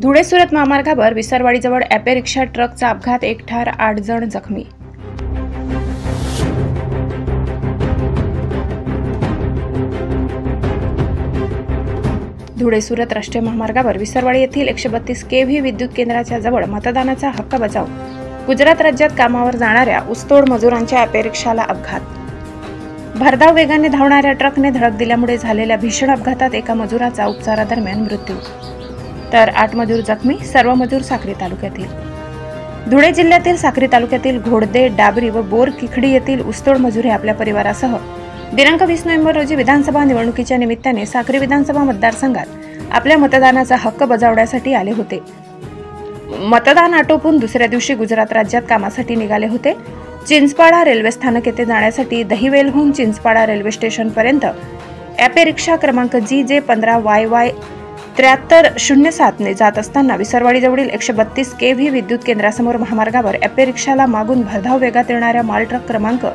धुळे सुरत महामार्गावर विसरवाडीजवळ ॲपे रिक्षा ट्रकचा अपघात, एक ठार 8 जण जखमी। धुळे सुरत राष्ट्रीय महामार्गावर विसरवाडी येथील 132 केव्ही विद्युत केंद्राच्या जवळ मतदानाचा हक्क बजावून गुजरात राज्यात कामावर जाणाऱ्या ऊसतोड मजुरांच्या ॲपे रिक्षाला अपघात। भरधाव वेगाने धावणाऱ्या ट्रकने धडक दिल्यामुळे झालेल्या भीषण अपघातात एका मजुराचा उपचारादरम्यान मृत्यू, तर 8 मजूर जखमी। सर्व मजूर साक्री तालुक्यातील। धुळे जिल्ह्यातील साक्री तालुक्यातील घोडदे, डाबरी व बोर किखडी येथील ऊसतोड मजूर हे आपल्या परिवारासह दिनांक 20 नोव्हेंबर रोजी विधानसभा निवडणुकीच्या निमित्ताने साक्री विधानसभा मतदारसंघात आपल्या मतदानाचा हक्क बजावण्यासाठी आले होते। मतदान आटोपून दुसऱ्या दिवशी गुजरात राज्यात कामासाठी निघाले होते। चिंचपाडा रेल्वे स्थानक येथे जाण्यासाठी दहिवेलहून चिंचपाडा रेल्वे स्टेशन पर्यंत ॲपे रिक्षा क्रमांक GJ15YY 7307 ने जात असताना विसरवाडीजवळील 132 केव्ही विद्युत केंद्रासमोर महामार्गावर ॲपे रिक्षाला मागून भरधाव वेगात येणाऱ्या माल ट्रक क्रमांक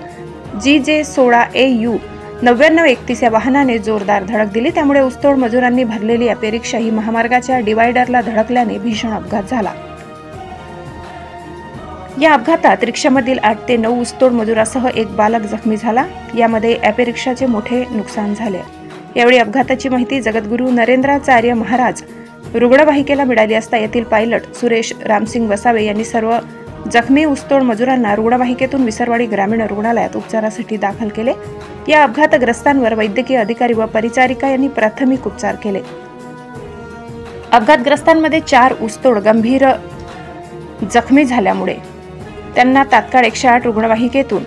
GJ16AU 9931 या वाहनाने जोरदार धडक दिली। त्यामुळे ऊसतोड मजुरांनी भरलेली ॲपे रिक्षा ही महामार्गाच्या डिवायडरला धडकल्याने भीषण अपघात झाला। या अपघातात रिक्षामधील 8 ते 9 ऊसतोड मजुरासह एक बालक जखमी झाला। यामध्ये ॲपे रिक्षाचे मोठे नुकसान झाले। यावेळी अपघाताची माहिती जगद्गुरू नरेंद्राचार्य महाराज रुग्णवाहिकेला मिळाली असता येथील पायलट सुरेश रामसिंग वसावे यांनी सर्व जखमी ऊसतोड मजुरांना रुग्णवाहिकेतून विसरवाडी ग्रामीण रुग्णालयात उपचारासाठी दाखल केले। या अपघातग्रस्तांवर वैद्यकीय अधिकारी व परिचारिका यांनी प्राथमिक उपचार केले। अपघातग्रस्तांमध्ये 4 ऊसतोड गंभीर जखमी झाल्यामुळे त्यांना तात्काळ 108 रुग्णवाहिकेतून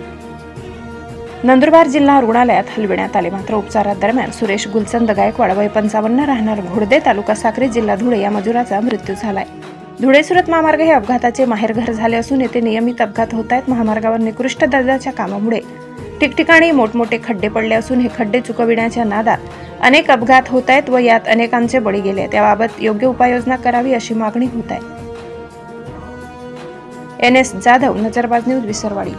नंदुरबार जिल्हा रुग्णालयात हलविण्यात आले। मात्र उपचारादरम्यान सुरेश गुलचंद गायकवाड वय 55 राहणार घोडदे तालुका साक्री जिल्हा धुळे या मजुराचा मृत्यू झालाय। धुळे सुरत महामार्ग हे अपघाताचे माहेरघर झाले असून येथे नियमित अपघात होत आहेत। महामार्गावर निकृष्ट दर्जाच्या कामामुळे ठिकठिकाणी मोठमोठे खड्डे पडले असून हे खड्डे चुकविण्याच्या नादात अनेक अपघात होत आहेत व यात अनेकांचे बळी गेले। त्याबाबत योग्य उपाययोजना करावी अशी मागणी होत आहे। NS जाधव, नजरबाज न्यूज, विसरवाडी।